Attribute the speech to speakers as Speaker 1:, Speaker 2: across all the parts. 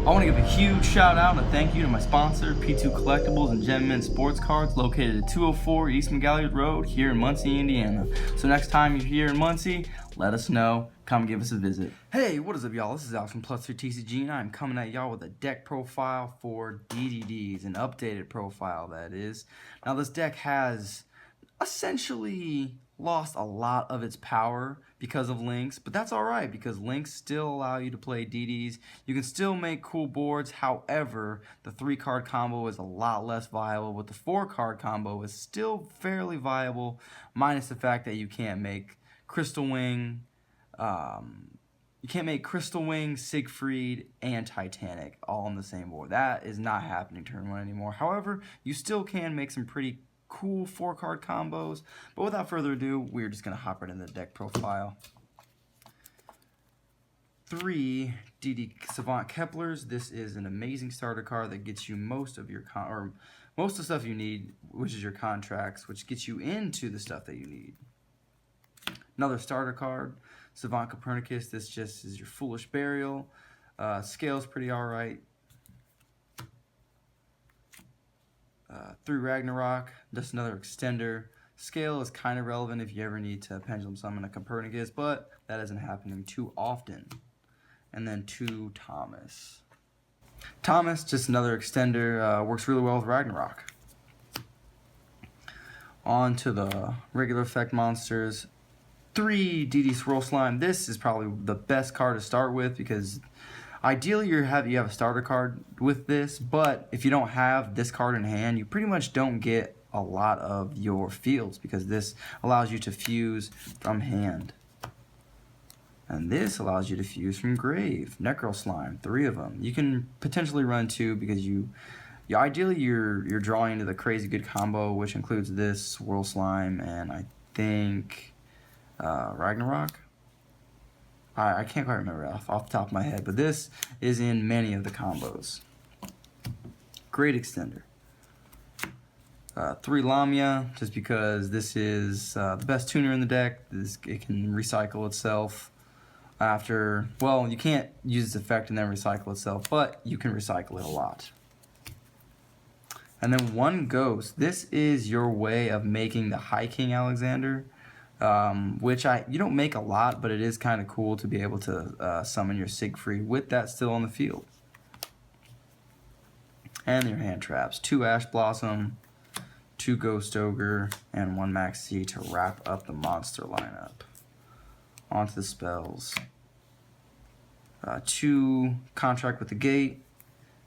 Speaker 1: I want to give a huge shout out and a thank you to my sponsor, P2 Collectibles and Gem Sports Cards, located at 204 East McGalliard Road here in Muncie, Indiana. So next time you're here in Muncie, let us know. Come give us a visit. Hey, what is up, y'all? This is Alex from Plus 3 TCG, and I'm coming at y'all with a deck profile for DDDs, an updated profile, that is. Now, this deck has essentially lost a lot of its power because of links, but that's alright because links still allow you to play DDs. You can still make cool boards. However, the 3-card combo is a lot less viable, but the 4-card combo is still fairly viable, minus the fact that you can't make Crystal Wing, Siegfried, and Titanic all on the same board. That is not happening turn 1 anymore. However, you still can make some pretty cool 4-card combos, but without further ado, we're just going to hop right into the deck profile. 3 DD Savant Keplers. This is an amazing starter card that gets you most of your most of the stuff you need, which is your contracts, which gets you into the stuff that you need. Another starter card, Savant Copernicus. This just is your Foolish Burial. Scale's pretty alright. 3 Ragnarock, just another extender. Scale is kind of relevant if you ever need to pendulum summon a Copernicus, but that isn't happening too often. And then 2 Thomas. Thomas, just another extender, works really well with Ragnarock. On to the regular effect monsters. 3 DD Swirl Slime. This is probably the best card to start with because ideally you have a starter card with this, but if you don't have this card in hand, you pretty much don't get a lot of your fields because this allows you to fuse from hand. And this allows you to fuse from grave. Necro Slime, 3 of them. You can potentially run 2 because ideally you're drawing into the crazy good combo, which includes this Swirl Slime and I think Ragnarock. I can't quite remember off the top of my head, but this is in many of the combos. Great extender. 3 Lamia, just because this is the best tuner in the deck. It can recycle itself after, well, you can't use its effect and then recycle itself, but you can recycle it a lot. And then 1 Ghost. This is your way of making the High King Alexander. Which you don't make a lot, but it is kind of cool to be able to summon your Siegfried with that still on the field. And your hand traps. 2 Ash Blossom, 2 Ghost Ogre, and 1 Maxi to wrap up the monster lineup. Onto the spells. 2 Contract with the Gate,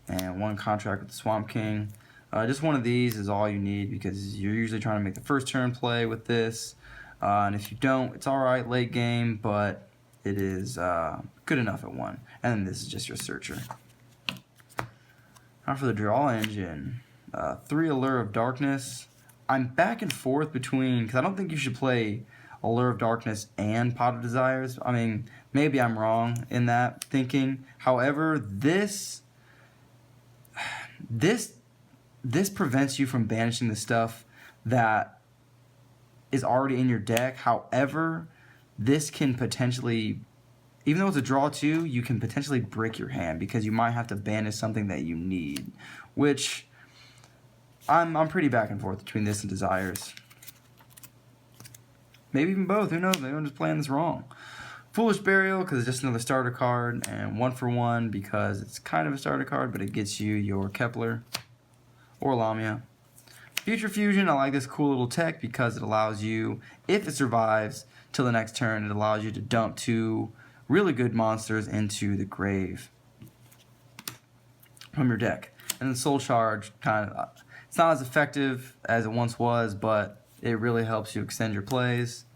Speaker 1: and 1 Contract with the Swamp King. Just one of these is all you need because you're usually trying to make the first turn play with this. And if you don't, it's alright late game, but it is good enough at 1. And then this is just your searcher. Now for the draw engine. 3 Allure of Darkness. I'm back and forth between, because I don't think you should play Allure of Darkness and Pot of Desires. I mean, maybe I'm wrong in that thinking. However, this prevents you from banishing the stuff that is already in your deck. However, this can potentially, even though it's a draw 2, you can potentially break your hand because you might have to banish something that you need, which I'm pretty back and forth between this and Desires. Maybe even both, who knows, maybe I'm just playing this wrong. Foolish Burial because it's just another starter card, and 1 for 1 because it's kind of a starter card, but it gets you your Kepler or Lamia. Future Fusion, I like this cool little tech because it allows you, if it survives till the next turn, it allows you to dump 2 really good monsters into the grave from your deck. And then Soul Charge, it's not as effective as it once was, but it really helps you extend your plays.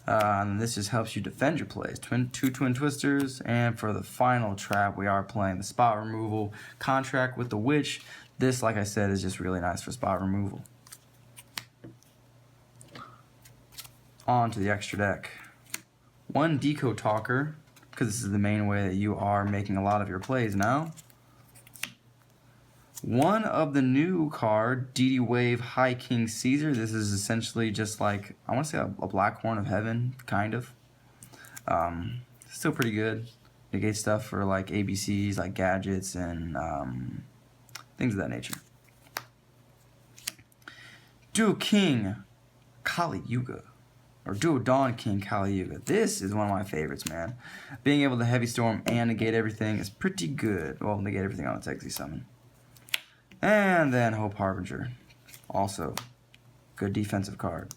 Speaker 1: And this just helps you defend your plays. 2 Twin Twisters, and for the final trap, we are playing the Spot Removal Contract with the Witch. This, like I said, is just really nice for spot removal. On to the extra deck. 1 Deco Talker, because this is the main way that you are making a lot of your plays now. 1 of the new card, DD Wave High King Caesar. This is essentially just like, I want to say a Black Horn of Heaven, kind of. Still pretty good. Negate stuff for like ABCs, like gadgets and things of that nature. Duo King Kali Yuga. Or Duo Dawn King Kali Yuga. This is one of my favorites, man. Being able to Heavy Storm and negate everything is pretty good. Well, negate everything on its Exy summon. And then Hope Harbinger. Also, good defensive card.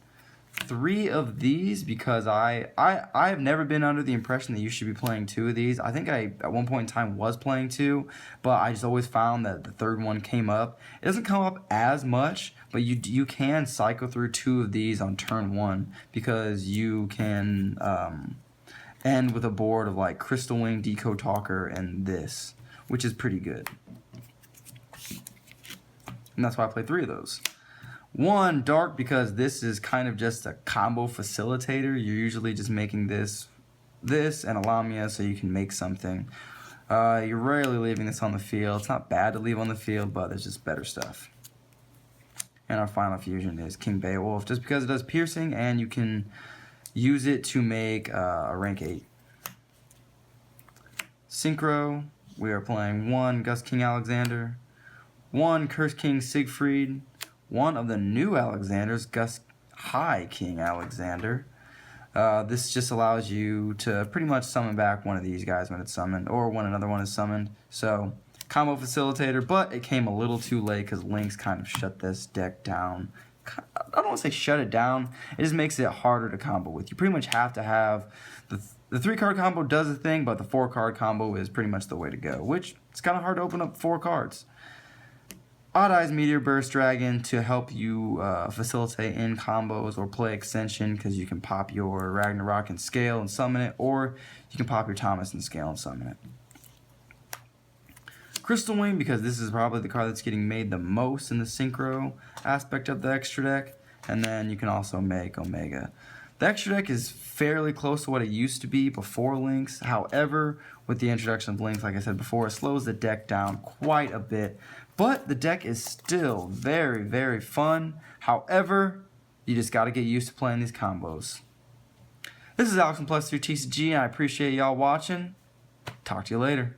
Speaker 1: 3 of these because I have never been under the impression that you should be playing 2 of these. I think I at one point in time was playing 2, but I just always found that the third one came up. It doesn't come up as much, but you can cycle through 2 of these on turn 1 because you can end with a board of like Crystal Wing, Decode Talker, and this, which is pretty good. And that's why I play 3 of those. 1, Dark, because this is kind of just a combo facilitator. You're usually just making this, and a Lamia so you can make something. You're rarely leaving this on the field. It's not bad to leave on the field, but there's just better stuff. And our final fusion is King Beowulf, just because it does piercing, and you can use it to make a rank 8. Synchro, we are playing 1, Gus King Alexander, 1, Curse King Siegfried, 1 of the new Alexanders, Gus High King Alexander. This just allows you to pretty much summon back one of these guys when it's summoned, or when another one is summoned. So, combo facilitator, but it came a little too late because Lynx kind of shut this deck down. I don't want to say shut it down, it just makes it harder to combo with. You pretty much have to have, the 3-card combo does a thing, but the 4-card combo is pretty much the way to go, which it's kind of hard to open up 4 cards. Odd Eyes Meteor Burst Dragon to help you facilitate in combos or play extension, because you can pop your Ragnarock and scale and summon it, or you can pop your Thomas and scale and summon it. Crystal Wing, because this is probably the card that's getting made the most in the synchro aspect of the extra deck, and then you can also make Omega. The extra deck is fairly close to what it used to be before Lynx. However, with the introduction of Lynx, like I said before, it slows the deck down quite a bit. But the deck is still very, very fun. However, you just got to get used to playing these combos. This is Alex from Plus 3 TCG, and I appreciate y'all watching. Talk to you later.